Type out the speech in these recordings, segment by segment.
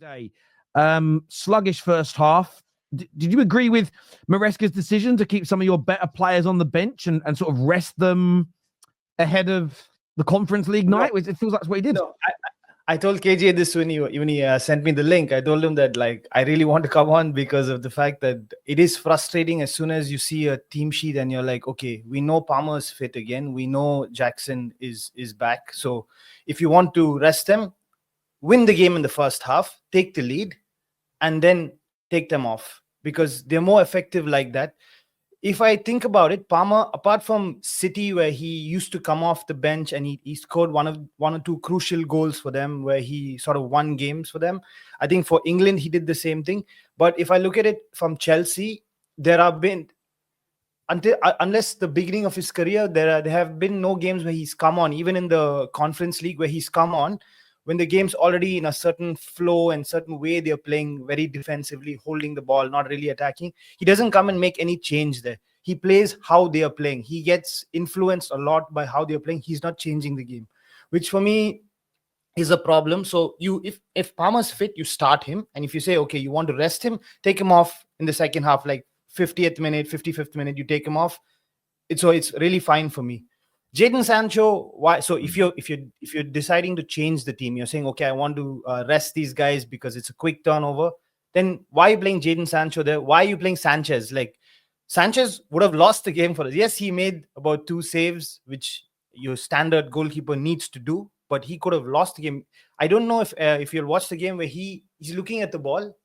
today. Sluggish first half. Did you agree with Maresca's decision to keep some of your better players on the bench and sort of rest them ahead of the Conference League night? It feels like that's what he did. No, I told KJ this when he sent me the link. I told him that I really want to come on because of the fact that it is frustrating as soon as you see a team sheet and you're like, okay, we know Palmer's fit again. We know Jackson is back. So if you want to rest them, win the game in the first half, take the lead, and then take them off because they're more effective like that. If I think about it, Palmer, apart from City, where he used to come off the bench and he scored one or two crucial goals for them, where he sort of won games for them. I think for England, he did the same thing. But if I look at it from Chelsea, there have been, unless the beginning of his career, there have been no games where he's come on, even in the Conference League, where he's come on when the game's already in a certain flow and certain way. They're playing very defensively, holding the ball, not really attacking. He doesn't come and make any change there. He plays how they are playing. He gets influenced a lot by how they're playing. He's not changing the game, which for me is a problem. So if Palmer's fit, you start him. And if you say, okay, you want to rest him, take him off in the second half, like 50th minute, 55th minute, you take him off. So it's really fine for me. Jadon Sancho, why? So if you're deciding to change the team, you're saying, okay, I want to rest these guys because it's a quick turnover. Then why are you playing Jadon Sancho there? Why are you playing Sanchez? Sanchez would have lost the game for us. Yes, he made about 2 saves, which your standard goalkeeper needs to do, but he could have lost the game. I don't know if you'll watch the game where he's looking at the ball,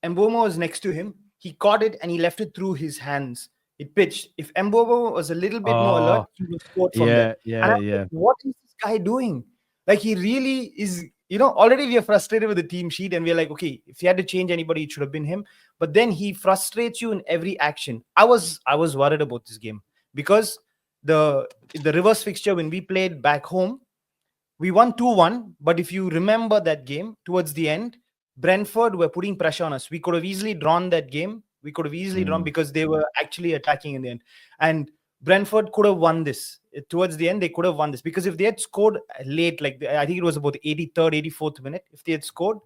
and Mbeumo was next to him. He caught it and he left it through his hands. It pitched. If Mbeumo was a little bit more alert, he would score from there. Yeah. Like, what is this guy doing? He really is, already we are frustrated with the team sheet and we're like, okay, if he had to change anybody, it should have been him. But then he frustrates you in every action. I was worried about this game because the reverse fixture, when we played back home, we won 2-1. But if you remember that game, towards the end, Brentford were putting pressure on us. We could have easily drawn that game. We could have easily drawn because they were actually attacking in the end. And Brentford could have won this. Towards the end, they could have won this. Because if they had scored late, I think it was about the 83rd, 84th minute, if they had scored,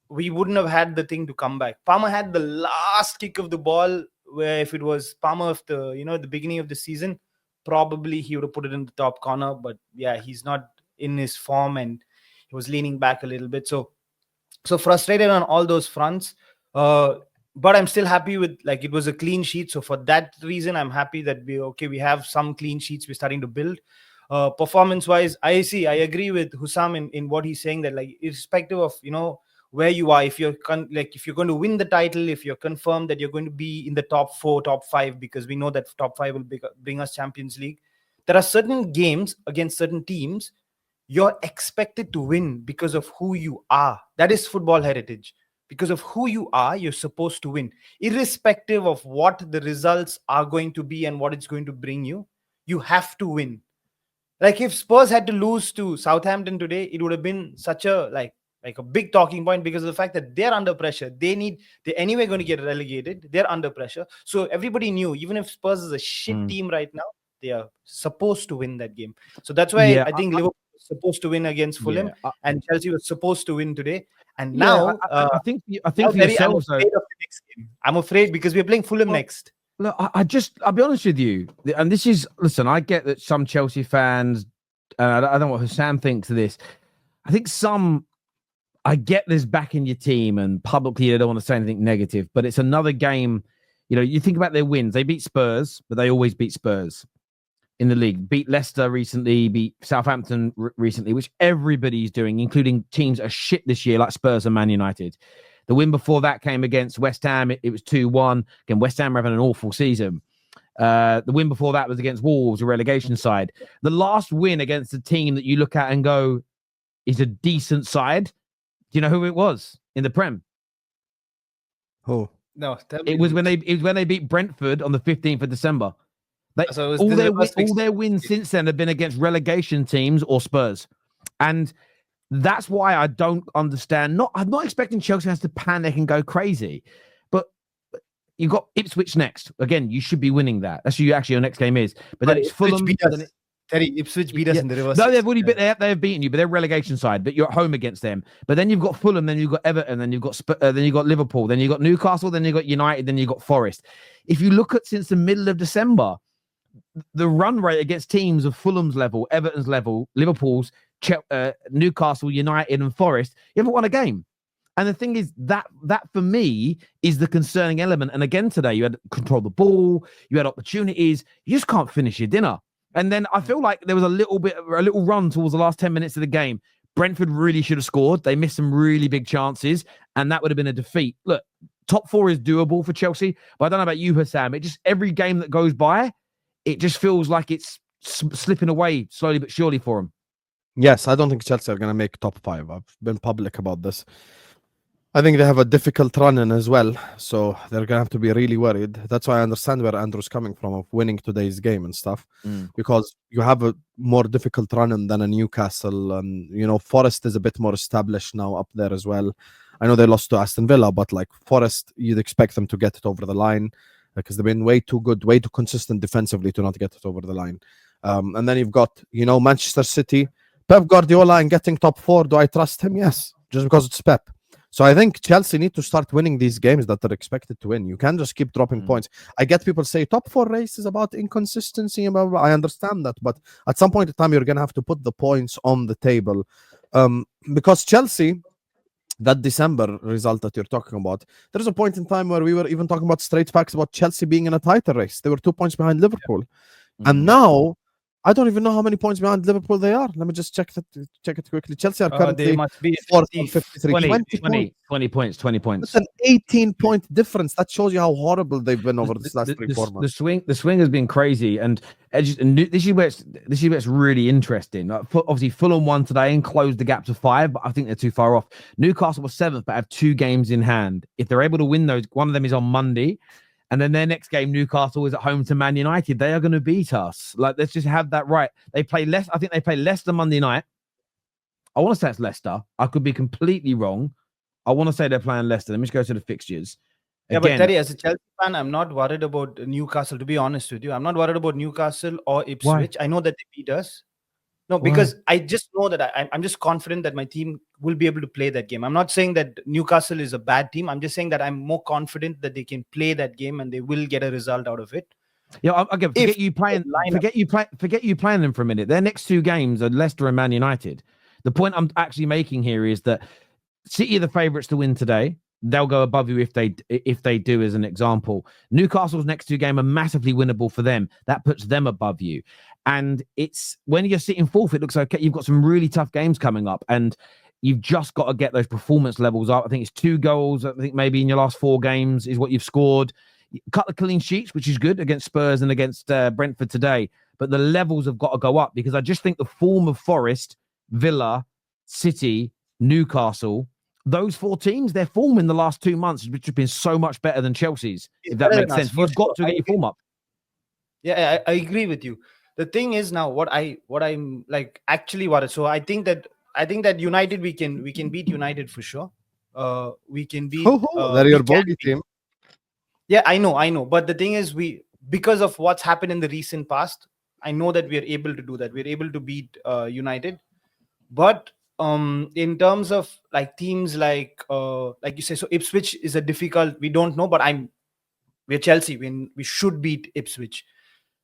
we wouldn't have had the thing to come back. Palmer had the last kick of the ball, where if it was Palmer of the beginning of the season, probably he would have put it in the top corner. But yeah, he's not in his form and he was leaning back a little bit. So frustrated on all those fronts. But I'm still happy with, it was a clean sheet. So for that reason, I'm happy that we have some clean sheets we're starting to build. Performance-wise, I agree with Hussam in what he's saying, that irrespective of, where you are, if you're if you're going to win the title, if you're confirmed that you're going to be in the top 4, top 5, because we know that top 5 will bring us Champions League, there are certain games against certain teams you're expected to win because of who you are. That is football heritage. Because of who you are, you're supposed to win. Irrespective of what the results are going to be and what it's going to bring you, you have to win. If Spurs had to lose to Southampton today, it would have been such a a big talking point because of the fact that they're under pressure. They're anyway going to get relegated. They're under pressure. So everybody knew, even if Spurs is a shit team right now, they are supposed to win that game. So that's why I think Liverpool was supposed to win against Fulham, and Chelsea was supposed to win today. And now, I think for yourselves, I'm afraid of the next game. I'm afraid because we're playing Fulham next. Look, I'll be honest with you, and this is, listen, I get that some Chelsea fans, I don't know what Hussam thinks of this. I think I get this back in your team, and publicly they don't want to say anything negative, but it's another game. You think about their wins. They beat Spurs, but they always beat Spurs in the league. Beat Leicester recently, beat Southampton recently, which everybody's doing, including teams that are shit this year like Spurs and Man United. The win before that came against West Ham. It was 2-1. Again, West Ham are having an awful season. The win before that was against Wolves, a relegation side. The last win against a team that you look at and go, is a decent side. Do you know who it was in the Prem? Who? No, it was when they beat Brentford on the 15th of December. All their wins since then have been against relegation teams or Spurs, and that's why I don't understand. I'm not expecting Chelsea fans to panic and go crazy, but you've got Ipswich next. Again, you should be winning that. That's who actually your next game is. But then it's Fulham. Terry, Ipswich beat us in the reverse. No, they've already they've beaten you, but they're relegation side. But you're at home against them. But then you've got Fulham, then you've got Everton, then you've got then you've got Liverpool, then you've got Newcastle, then you've got United, then you've got Forest. If you look at since the middle of December, the run rate against teams of Fulham's level, Everton's level, Liverpool's, Newcastle, United, and Forest, you haven't won a game. And the thing is that for me is the concerning element. And again today, you had control the ball, you had opportunities, you just can't finish your dinner. And then I feel like there was a little run towards the last 10 minutes of the game. Brentford really should have scored. They missed some really big chances, and that would have been a defeat. Look, top 4 is doable for Chelsea, but I don't know about you, Hassam. It just every game that goes by, it just feels like it's slipping away slowly but surely for them. Yes, I don't think Chelsea are going to make top 5. I've been public about this. I think they have a difficult run in as well, so they're going to have to be really worried. That's why I understand where Andrew's coming from of winning today's game and stuff, because you have a more difficult run in than a Newcastle, and you know Forest is a bit more established now up there as well. I know they lost to Aston Villa, but like Forest, you'd expect them to get it over the line because they've been way too good, way too consistent defensively to not get it over the line. And then you've got, you know, Manchester City, Pep Guardiola, and getting top 4. Do I trust him? Yes, just because it's Pep. So I think Chelsea need to start winning these games that they're expected to win. You can't just keep dropping points. I get people say top 4 race is about inconsistency and blah, blah, blah. I understand that, but at some point in time, you're going to have to put the points on the table. Because Chelsea, that December result that you're talking about, there's a point in time where we were even talking about straight facts about Chelsea being in a title race. They were 2 points behind Liverpool. And now, I don't even know how many points behind Liverpool they are. Let me just check it quickly. Chelsea are currently they must be 4th on 53. 20 points. That's an 18-point difference. That shows you how horrible they've been over this last 3-4 months. The swing has been crazy, and this is where it's really interesting. Like, obviously, Fulham won today and closed the gap to 5, but I think they're too far off. Newcastle was 7th, but have 2 games in hand. If they're able to win those, one of them is on Monday. And then their next game, Newcastle, is at home to Man United. They are going to beat us. Like, let's just have that right. They play less. I think they play Leicester Monday night. I want to say it's Leicester. I could be completely wrong. I want to say they're playing Leicester. Let me just go to the fixtures. Yeah, but Terry, as a Chelsea fan, I'm not worried about Newcastle, to be honest with you. I'm not worried about Newcastle or Ipswich. Why? I know that they beat us. No, because I just know that I'm just confident that my team will be able to play that game. I'm not saying that Newcastle is a bad team. I'm just saying that I'm more confident that they can play that game and they will get a result out of it. Yeah, okay. Forget you playing them for a minute. Their next 2 games are Leicester and Man United. The point I'm actually making here is that City are the favourites to win today. They'll go above you if they do, as an example. Newcastle's next 2 games are massively winnable for them. That puts them above you. And it's when you're sitting 4th, it looks okay. You've got some really tough games coming up, and you've just got to get those performance levels up. I think it's 2 goals. I think maybe in your last 4 games is what you've scored. Cut the clean sheets, which is good against Spurs and against Brentford today. But the levels have got to go up, because I just think the form of Forest, Villa, City, Newcastle, those 4 teams, their form in the last 2 months has been so much better than Chelsea's. If that makes sense, you've got to get your form up. Yeah, I agree with you. The thing is now what I'm like actually worried. So I think that United we can beat United for sure. We can beat. They're your bogey team. Yeah, I know. But the thing is, because of what's happened in the recent past, I know that we are able to do that. We're able to beat United. But in terms of like teams like you say, so Ipswich is a difficult. We don't know, but we're Chelsea. We should beat Ipswich.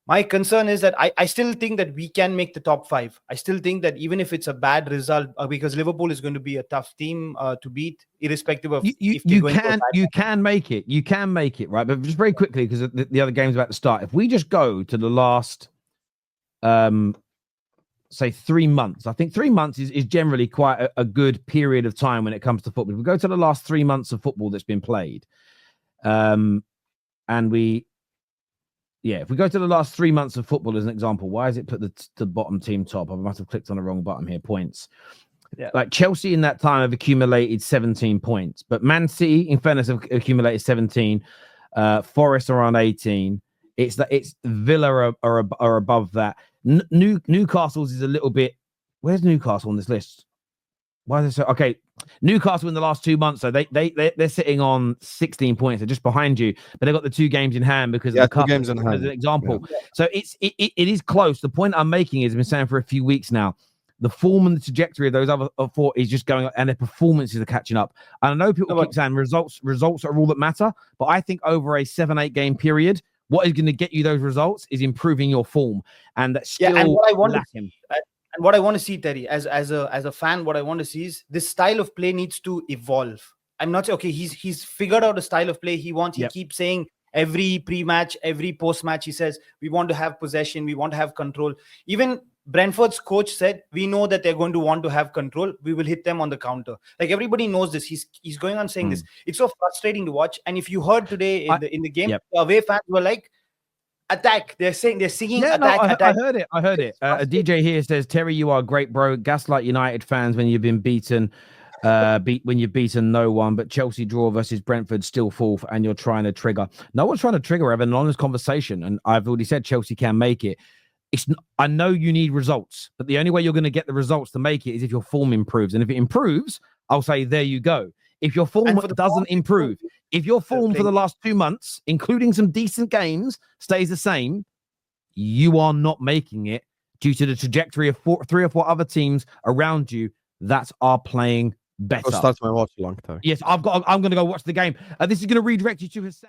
My concern is that I still think that we can make the top 5. I still think that even if it's a bad result, because Liverpool is going to be a tough team to beat, irrespective of you can make it. You can make it, right? But just very quickly, because the other game's about to start. If we just go to the last, say 3 months, I think 3 months is generally quite a good period of time when it comes to football. If we go to the last 3 months of football that's been played, and if we go to the last 3 months of football as an example, why has it put the bottom team top? I must have clicked on the wrong button here. Points. Yeah. Like Chelsea in that time have accumulated 17 points, but Man City, in fairness, have accumulated 17. Forest are on 18. It's Villa are above that. Newcastle's is a little bit. Where's Newcastle on this list? Why is it so? Okay, Newcastle in the last 2 months, so they're sitting on 16 points. They're just behind you, but they've got the 2 games in hand because of the cup. 2 games in hand. As an example, so it is close. The point I'm making is, I've been saying for a few weeks now, the form and the trajectory of those other 4 is just going up, and their performances are catching up. And I know people keep saying results are all that matter, but I think over a 7-8 game period, what is going to get you those results is improving your form, and that's still lacking. And what I want to see, Terry, as a fan, what I want to see is this style of play needs to evolve. I'm not saying, okay, he's figured out a style of play he wants. He keeps saying every pre-match, every post-match, he says, we want to have possession, we want to have control. Even Brentford's coach said, we know that they're going to want to have control. We will hit them on the counter. Like, everybody knows this. He's going on saying this. It's so frustrating to watch. And if you heard today in the game, the away fans were like, attack. They're singing attack. I heard it. A DJ here says, Terry, you are great, bro. Gaslight United fans when you've been beaten. When you've beaten no one, but Chelsea draw versus Brentford still fourth, and you're trying to trigger. No one's trying to trigger. We're having an honest conversation, and I've already said Chelsea can make it. I know you need results, but the only way you're going to get the results to make it is if your form improves. And if it improves, I'll say, there you go. If your form doesn't improve, if your form for the last 2 months, including some decent games, stays the same, you are not making it due to the trajectory of 3 or 4 other teams around you that are playing better. I'll start my watch along time. Yes, I'm going to go watch the game. This is going to redirect you to his